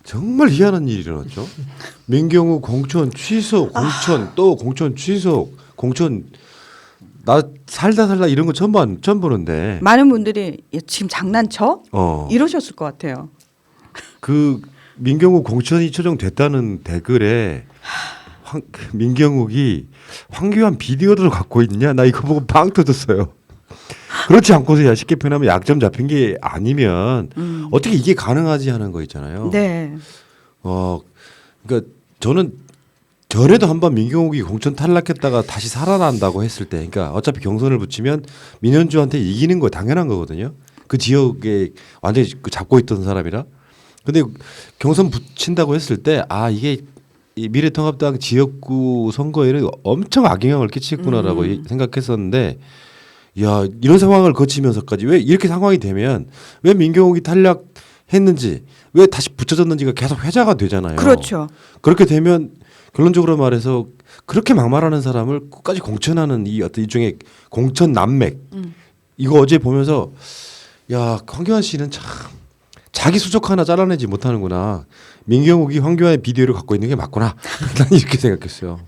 정말 희한한 일이 일어났죠. 민경욱 공천 취소, 공천 또 공천 취소, 공천 나 살다 이런 거 처음 보는데 많은 분들이 지금 장난쳐? 어. 이러셨을 것 같아요. 그 민경욱 공천이 처정됐다는 댓글에 민경욱이 황교안 비디오를 갖고 있냐? 나 이거 보고 팡 터졌어요. 그렇지 않고서야 쉽게 표현하면 약점 잡힌 게 아니면 어떻게 이게 가능하지 하는 거 있잖아요. 네. 그러니까 저는 전에도 한번 민경욱이 공천 탈락했다가 다시 살아난다고 했을 때, 그러니까 어차피 경선을 붙이면 민현주한테 이기는 거 당연한 거거든요. 그 지역에 완전히 잡고 있던 사람이라. 근데 경선 붙인다고 했을 때, 아 이게 이 미래통합당 지역구 선거에는 엄청 악영향을 끼치겠구나라고 생각했었는데, 야 이런 상황을 거치면서까지 왜 이렇게 상황이 되면 왜 민경욱이 탈락했는지 왜 다시 붙여졌는지가 계속 회자가 되잖아요. 그렇죠. 그렇게 되면 결론적으로 말해서 그렇게 막말하는 사람을 끝까지 공천하는 이 어떤 일종의 공천 난맥 이거 어제 보면서 야 황교안 씨는 참 자기 수족 하나 잘라내지 못하는구나. 민경욱이 황교안의 비디오를 갖고 있는 게 맞구나. 난 이렇게 생각했어요.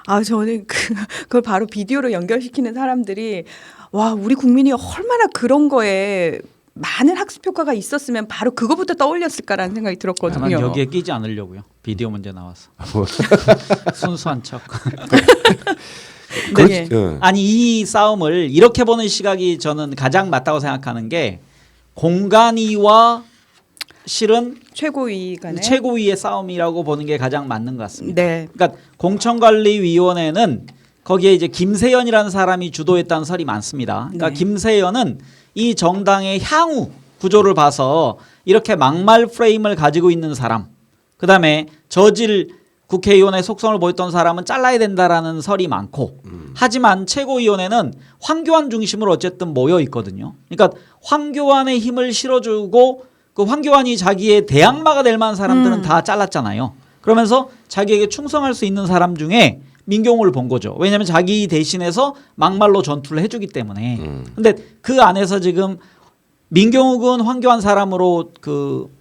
아 저는 그걸 바로 비디오로 연결시키는 사람들이 와 우리 국민이 얼마나 그런 거에 많은 학습 효과가 있었으면 바로 그거부터 떠올렸을까라는 생각이 들었거든요. 난 여기에 끼지 않으려고요. 비디오 문제 나와서 순수한 척. 네. 아니 이 싸움을 이렇게 보는 시각이 저는 가장 맞다고 생각하는 게 공간위와 실은 최고위 간에 최고위의 싸움이라고 보는 게 가장 맞는 것 같습니다. 네. 그러니까 공천관리위원회는 거기에 이제 김세연이라는 사람이 주도했다는 설이 많습니다. 그러니까 네. 김세연은 이 정당의 향후 구조를 봐서 이렇게 막말 프레임을 가지고 있는 사람, 그다음에 저질 국회의원의 속성을 보였던 사람은 잘라야 된다라는 설이 많고, 하지만 최고위원회는 황교안 중심으로 어쨌든 모여 있거든요. 그러니까 황교안의 힘을 실어주고 그 황교안이 자기의 대항마가 될 만한 사람들은 다 잘랐잖아요. 그러면서 자기에게 충성할 수 있는 사람 중에 민경욱을 본 거죠. 왜냐하면 자기 대신해서 막말로 전투를 해주기 때문에. 근데 그 안에서 지금 민경욱은 황교안 사람으로 그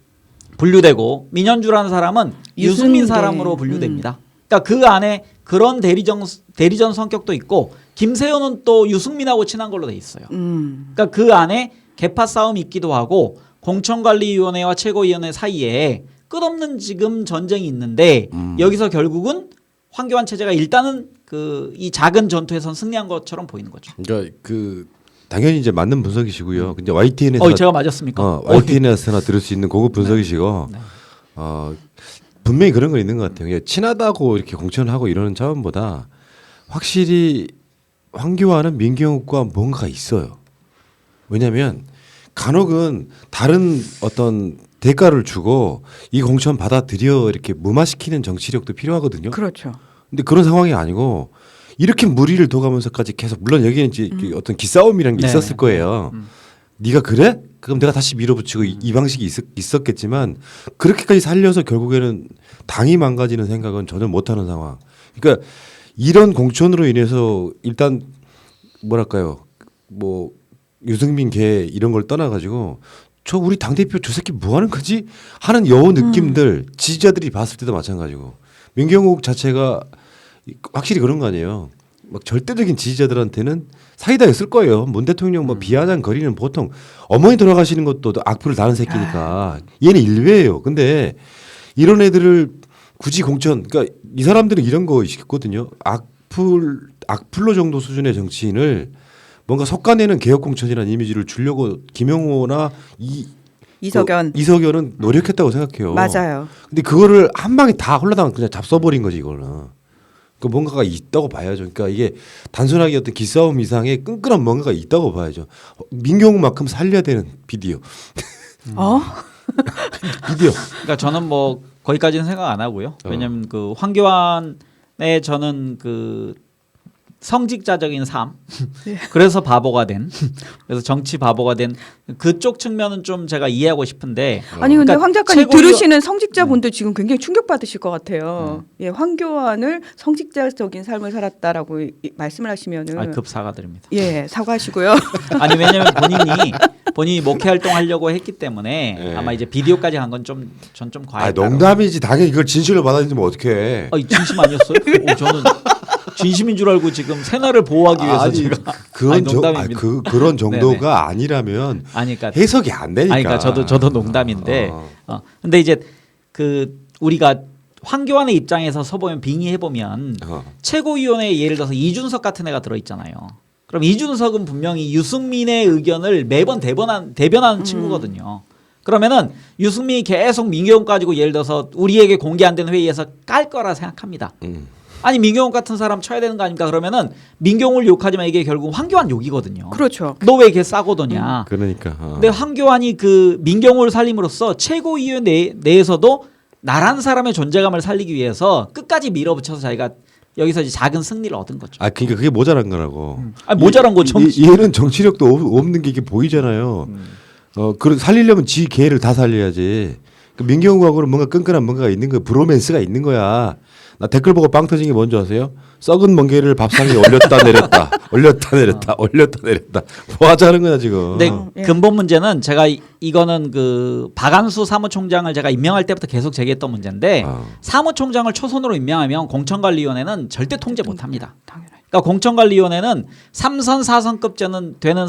분류되고 민현주라는 사람은 유승민 사람으로 분류됩니다. 그러니까 그 안에 그런 대리전 성격도 있고 김세현은 또 유승민하고 친한 걸로 돼 있어요. 그러니까 그 안에 계파 싸움이 있기도 하고 공천관리위원회와 최고위원회 사이에 끝없는 지금 전쟁이 있는데 여기서 결국은 황교안 체제가 일단은 그 이 작은 전투에선 승리한 것처럼 보이는 거죠. 그러니까 그 당연히 이제 맞는 분석이시고요. 근데 YTN에서 제가 맞았습니까? YTN에서나 들을 수 있는 고급 분석이시고 네. 분명히 그런 거 있는 것 같아요. 친하다고 이렇게 공천하고 이러는 차원보다 확실히 황교안은 민경욱과 뭔가가 있어요. 왜냐하면 간혹은 다른 어떤 대가를 주고 이 공천 받아들여 이렇게 무마시키는 정치력도 필요하거든요. 그렇죠. 근데 그런 상황이 아니고 이렇게 무리를 둬가면서까지 계속 물론 여기는 이제 어떤 기싸움이라는 게 네. 있었을 거예요. 네가 그래? 그럼 내가 다시 밀어붙이고 이 방식이 있었겠지만 그렇게까지 살려서 결국에는 당이 망가지는 생각은 전혀 못하는 상황. 그러니까 이런 공천으로 인해서 일단 뭐랄까요, 뭐 유승민 개 이런 걸 떠나가지고 저 우리 당 대표 저 새끼 뭐 하는 거지 하는 여우 느낌들 지지자들이 봤을 때도 마찬가지고 민경욱 자체가 확실히 그런 거 아니에요. 막 절대적인 지지자들한테는 사이다였을 거예요. 문 대통령 뭐 비아냥거리는 보통 어머니 돌아가시는 것도 악플을 다는 새끼니까 얘는 일베예요. 근데 이런 애들을 굳이 공천, 그러니까 이 사람들은 이런 거 있거든요. 악플로 정도 수준의 정치인을 뭔가 솎아내는 개혁 공천이라는 이미지를 주려고 김영호나 이석연은 노력했다고 생각해요. 맞아요. 근데 그거를 한 방에 다 홀라당 그냥 잡숴버린 거지 이거는. 그 뭔가가 있다고 봐야죠. 그러니까 이게 단순하게 어떤 기싸움 이상의 끈끈한 뭔가가 있다고 봐야죠. 민경욱만큼 살려야 되는 비디오. 비디오. 그러니까 저는 뭐 거기까지는 생각 안 하고요. 왜냐하면 그 황교안의 저는 그 성직자적인 삶, 그래서 바보가 된, 그래서 정치 바보가 된 그쪽 측면은 좀 제가 이해하고 싶은데. 아니 근데 그러니까 황 작가님 들으시는 성직자분들 지금 굉장히 충격받으실 것 같아요. 예, 황교안을 성직자적인 삶을 살았다라고 말씀을 하시면은 급 사과드립니다. 예, 사과하시고요. 아니 왜냐하면 본인이 본인이 목회 활동하려고 했기 때문에 네. 아마 이제 비디오까지 간 건 좀 전 좀 아 과했다. 농담이지 당연히 이걸 진실로 받아들이면 어떡해. 진심 아니었어요? 저는 진심인 줄 알고 지금 새날을 보호하기 위해서 아니, 제가 그런 농담입니다. 그런 정도가 아니라면 아니 그러니까 해석이 안 되니까. 아니, 그러니까 저도 농담인데. 근데 이제 그 우리가 황교안의 입장에서 서보면 빙의해 보면 최고위원회에 예를 들어서 이준석 같은 애가 들어 있잖아요. 그럼 이준석은 분명히 유승민의 의견을 매번 대변하는 친구거든요. 그러면은 유승민이 계속 민경훈 가지고 예를 들어서 우리에게 공개 안 되는 회의에서 깔 거라 생각합니다. 아니 민경훈 같은 사람 쳐야 되는 거 아닙니까? 그러면은 민경훈을 욕하지만 이게 결국 황교안 욕이거든요. 그렇죠. 너 왜 이렇게 싸고도냐. 그러니까. 근데 황교안이 그 민경훈을 살림으로써 최고위원 내에서도 나란 사람의 존재감을 살리기 위해서 끝까지 밀어붙여서 자기가 여기서 이제 작은 승리를 얻은 거죠. 아 그러니까 그게 모자란 거라고. 모자란 거죠. 얘는 정치력도 없는 게 이게 보이잖아요. 그 살리려면 지 개를 다 살려야지. 그 민경우하고는 뭔가 끈끈한 뭔가가 있는 거야. 브로맨스가 있는 거야. 나 댓글 보고 빵 터진 게 뭔지 아세요? 썩은 멍게를 밥상에 올렸다 내렸다, 올렸다 내렸다, 올렸다 내렸다. 뭐 하자는 거야 지금. 근데 근본 문제는 제가 이거는 그 박안수 사무총장을 제가 임명할 때부터 계속 제기했던 문제인데 사무총장을 초선으로 임명하면 공천관리위원회는 절대 통제 못합니다. 당연하죠. 그러니까 공천관리위원회는 3선 4선급 되는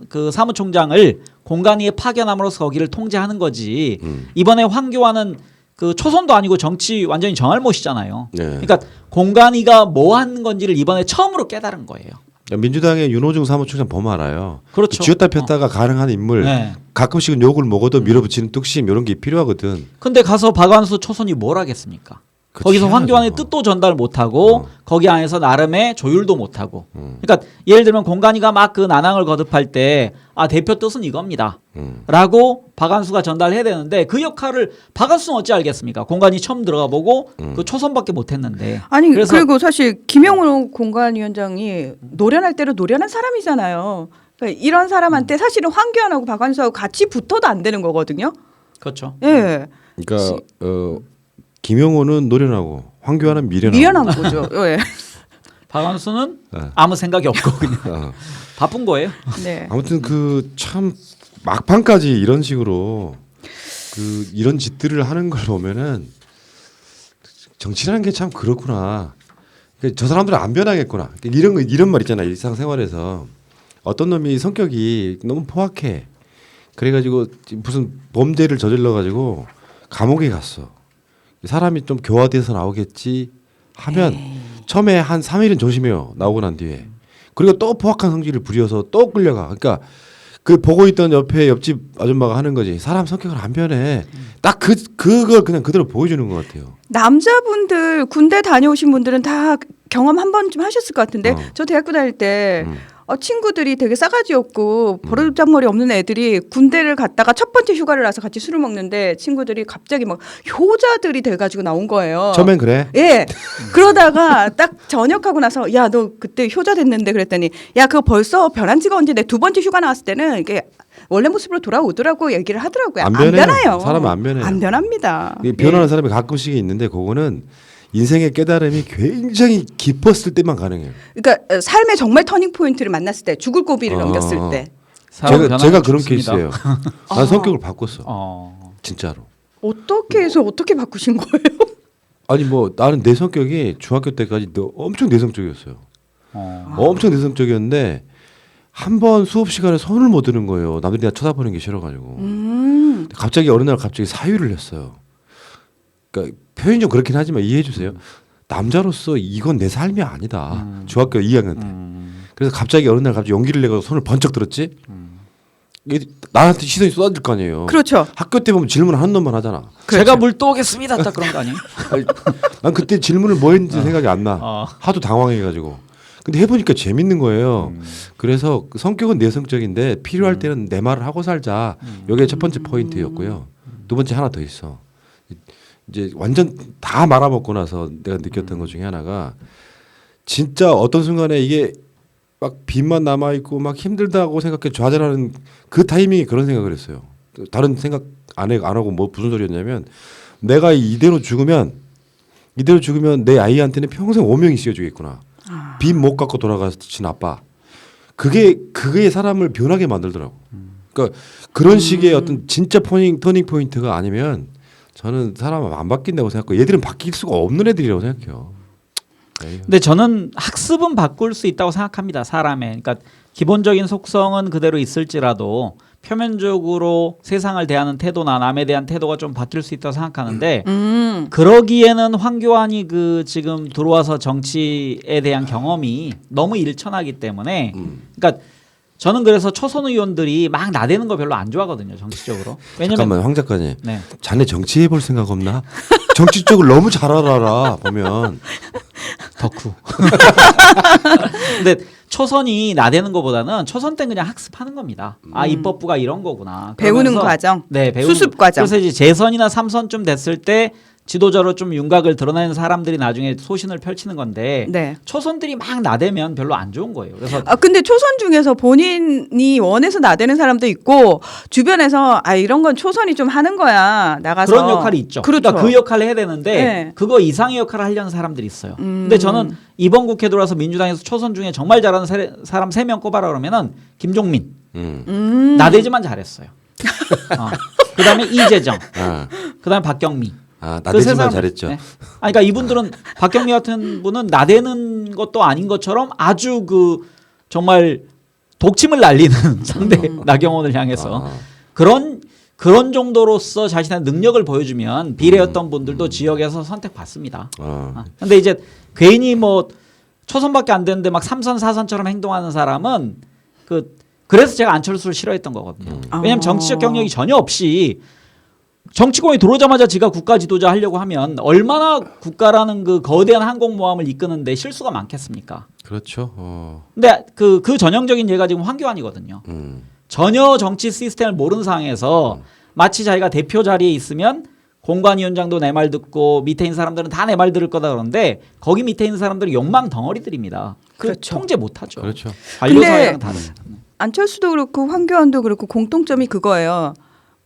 그 사무총장을 공관위에 파견함으로써 거기를 통제하는 거지. 이번에 황교안은 그 초선도 아니고 정치 완전히 정알못이잖아요. 네. 그러니까 공관위가 뭐 하는 건지를 이번에 처음으로 깨달은 거예요. 민주당의 윤호중 사무총장 보면 알아요. 그렇죠. 쥐었다 폈다가 가능한 인물. 네. 가끔씩은 욕을 먹어도 밀어붙이는 뚝심 이런 게 필요하거든. 근데 가서 박완수 초선이 뭘 하겠습니까? 그치, 거기서 해야죠. 황교안의 뜻도 전달 못하고 거기 안에서 나름의 조율도 못하고 그러니까 예를 들면 공관위가 막 그 난항을 거듭할 때 대표 뜻은 이겁니다 라고 박완수가 전달해야 되는데 그 역할을 박완수는 어찌 알겠습니까? 공관위 처음 들어가 보고 그 초선밖에 못했는데 아니 그래서 그리고 사실 김영우 공관위원장이 노련할 대로 노련한 사람이잖아요. 그러니까 이런 사람한테 사실은 황교안하고 박완수하고 같이 붙어도 안 되는 거거든요. 그렇죠. 예. 그러니까 김용호는 노련하고 황교안은 미련하고. 미련한 거죠. 예. 박완수는 네. 아무 생각이 없고 그냥 바쁜 거예요. 네. 아무튼 그 참 막판까지 이런 식으로 이런 짓들을 하는 걸 보면은 정치라는 게 참 그렇구나. 그러니까 저 사람들은 안 변하겠구나. 그러니까 이런 말 있잖아. 일상생활에서 어떤 놈이 성격이 너무 포악해. 그래가지고 무슨 범죄를 저질러가지고 감옥에 갔어. 사람이 좀 교화돼서 나오겠지 하면 처음에 한 3일은 조심해요. 나오고 난 뒤에. 그리고 또 포악한 성질을 부려서 또 끌려가. 그러니까 그 보고 있던 옆에 옆집 아줌마가 하는 거지. 사람 성격은 안 변해. 딱 그걸 그냥 그대로 보여주는 것 같아요. 남자분들 군대 다녀오신 분들은 다 경험 한 번쯤 하셨을 것 같은데 저 대학교 다닐 때 친구들이 되게 싸가지 없고 버르장머리 없는 애들이 군대를 갔다가 첫 번째 휴가를 나서 같이 술을 먹는데 친구들이 갑자기 막 효자들이 돼가지고 나온 거예요. 처음엔 그래. 예. 그러다가 딱 전역하고 나서 야 너 그때 효자 됐는데 그랬더니 야 그거 벌써 변한 지가 언제 내 두 번째 휴가 나왔을 때는 이게 원래 모습으로 돌아오더라고 얘기를 하더라고요. 안 안 변해요. 변해요. 사람은 안 변해요. 안 변합니다. 변하는 사람이 가끔씩 있는데 그거는 인생의 깨달음이 굉장히 깊었을 때만 가능해요. 그러니까 삶의 정말 터닝 포인트를 만났을 때 죽을 고비를 넘겼을 때 제가 그런 좋습니다. 케이스예요. 난 성격을 바꿨어. 진짜로. 어떻게 해서 어떻게 바꾸신 거예요? 아니 뭐 나는 내 성격이 중학교 때까지 엄청 내성적이었어요. 엄청 내성적이었는데 한 번 수업 시간에 손을 못 드는 거예요. 남들이 나 쳐다보는 게 싫어가지고. 갑자기 어느 날 갑자기 사유를 했어요. 그러니까 표현이 좀 그렇긴 하지만 이해해 주세요. 남자로서 이건 내 삶이 아니다. 중학교 2학년 때. 그래서 갑자기 어느 날 갑자기 용기를 내고 손을 번쩍 들었지. 이게 나한테 시선이 쏟아질 거 아니에요. 그렇죠. 학교 때 보면 질문 한 놈만 하잖아. 제가 물 또 오겠습니다. 딱 그런 거 아니에요? 아니, 난 그때 질문을 뭐 했는지 생각이 안 나. 하도 당황해가지고. 근데 해보니까 재밌는 거예요. 그래서 성격은 내성적인데 필요할 때는 내 말을 하고 살자. 이게 첫 번째 포인트였고요. 두 번째 하나 더 있어. 이제 완전 다 말아먹고 나서 내가 느꼈던 것 중에 하나가 진짜 어떤 순간에 이게 막 빚만 남아있고 막 힘들다고 생각해 좌절하는 그 타이밍에 그런 생각을 했어요. 다른 생각 안 하고 뭐 무슨 소리였냐면 내가 이대로 죽으면 내 아이한테는 평생 오명이 씌워주겠구나. 빚 못 갚고 돌아가신 아빠. 그게 사람을 변하게 만들더라고. 그러니까 그런 식의 어떤 진짜 터닝 포인트가 아니면 저는 사람 안 바뀐다고 생각하고 얘들은 바뀔 수가 없는 애들이라고 생각해요. 근데 저는 학습은 바꿀 수 있다고 생각합니다. 사람의. 그러니까 기본적인 속성은 그대로 있을지라도 표면적으로 세상을 대하는 태도나 남에 대한 태도가 좀 바뀔 수 있다고 생각하는데 그러기에는 황교안이 그 지금 들어와서 정치에 대한 경험이 너무 일천하기 때문에 그러니까 저는 그래서 초선 의원들이 막 나대는 거 별로 안 좋아하거든요. 정치적으로. 왜냐면 잠깐만 황 작가님. 네. 자네 정치해 볼 생각 없나? 정치 쪽을 너무 잘 알아라 보면. 덕후. 근데 초선이 나대는 것보다는 초선 때는 그냥 학습하는 겁니다. 아 입법부가 이런 거구나. 배우는 그러면서 과정. 네, 배우는 수습 과정. 그래서 이제 재선이나 삼선쯤 됐을 때 지도자로 좀 윤곽을 드러내는 사람들이 나중에 소신을 펼치는 건데 네. 초선들이 막 나대면 별로 안 좋은 거예요. 그래서 아 근데 초선 중에서 본인이 원해서 나대는 사람도 있고 주변에서 아 이런 건 초선이 좀 하는 거야 나가서 그런 역할이 있죠. 그렇죠. 그러니까 그 역할을 해야 되는데 네. 그거 이상의 역할을 하려는 사람들이 있어요. 근데 저는 이번 국회 들어와서 민주당에서 초선 중에 정말 잘하는 사람 3명 꼽아라 그러면은 김종민 나대지만 잘했어요. 그다음에 이재정, 아, 그다음에 박경미. 아 그 세 나대지만 사람- 잘했죠. 네. 아니, 그러니까 이분들은 박경미 같은 분은 나대는 것도 아닌 것처럼 아주 그 정말 독침을 날리는 상대 나경원을 향해서 아. 그런 정도로서 자신의 능력을 보여주면 비례였던 분들도 지역에서 선택받습니다. 근데 이제 괜히 뭐 초선밖에 안 되는데 막 3선 4선처럼 행동하는 사람은 그래서 제가 안철수를 싫어했던 거거든요. 왜냐하면 정치적 경력이 전혀 없이 정치권에 들어오자마자 지가 국가 지도자 하려고 하면 얼마나 국가라는 그 거대한 항공모함을 이끄는데 실수가 많겠습니까? 그렇죠. 근데 그 전형적인 예가 지금 황교안이거든요. 전혀 정치 시스템을 모르는 상황에서 마치 자기가 대표 자리에 있으면 공관위원장도 내 말 듣고 밑에 있는 사람들은 다 내 말 들을 거다 그러는데 거기 밑에 있는 사람들은 욕망 덩어리들입니다. 그렇죠. 통제 못하죠. 그렇죠. 관료사회랑 다르죠. 안철수도 그렇고 황교안도 그렇고 공통점이 그거예요.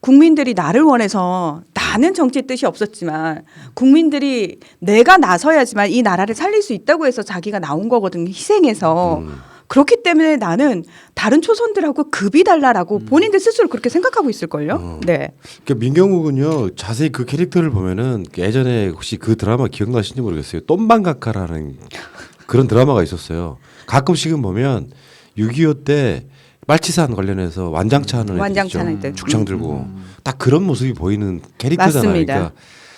국민들이 나를 원해서 나는 정치의 뜻이 없었지만 국민들이 내가 나서야지만 이 나라를 살릴 수 있다고 해서 자기가 나온 거거든요. 희생해서. 그렇기 때문에 나는 다른 초선들하고 급이 달라라고 본인들 스스로 그렇게 생각하고 있을걸요. 네. 그러니까 민경욱은요 자세히 그 캐릭터를 보면은 예전에 혹시 그 드라마 기억나시는지 모르겠어요. 똠방각하라는 그런 드라마가 있었어요. 가끔씩은 보면 6.25 때 빨치산 관련해서 완장차 하는 애들 완장차 있죠. 하는 애들. 죽창 들고 딱 그런 모습이 보이는 캐릭터잖아요. 맞습니다. 그러니까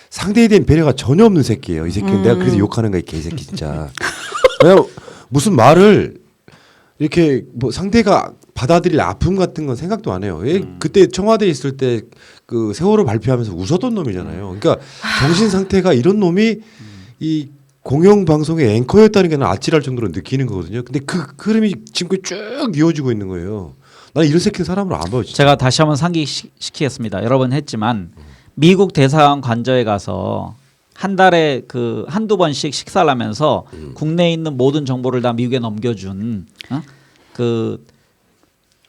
상대에 대한 배려가 전혀 없는 새끼예요. 이 새끼는 내가 그래서 욕하는 거야, 이 개새끼 진짜. 왜냐 무슨 말을 이렇게 뭐 상대가 받아들일 아픔 같은 건 생각도 안 해요. 그때 청와대에 있을 때 그 세월호 발표하면서 웃었던 놈이잖아요. 그러니까 정신 상태가 이런 놈이 이 공영 방송의 앵커였다는 게 나는 아찔할 정도로 느끼는 거거든요. 근데 그 흐름이 지금까지 쭉 이어지고 있는 거예요. 나는 이런 새끼는 사람으로 안 봐요. 진짜. 제가 다시 한번 상기시키겠습니다. 여러 번 했지만 미국 대사관 관저에 가서 한 달에 한두 번씩 식사를 하면서 국내에 있는 모든 정보를 다 미국에 넘겨준 그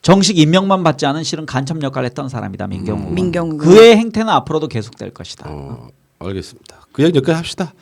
정식 임명만 받지 않은 실은 간첩 역할을 했던 사람이다. 민경욱. 민경욱. 그의 행태는 앞으로도 계속될 것이다. 알겠습니다. 그 얘기 여기까지 합시다.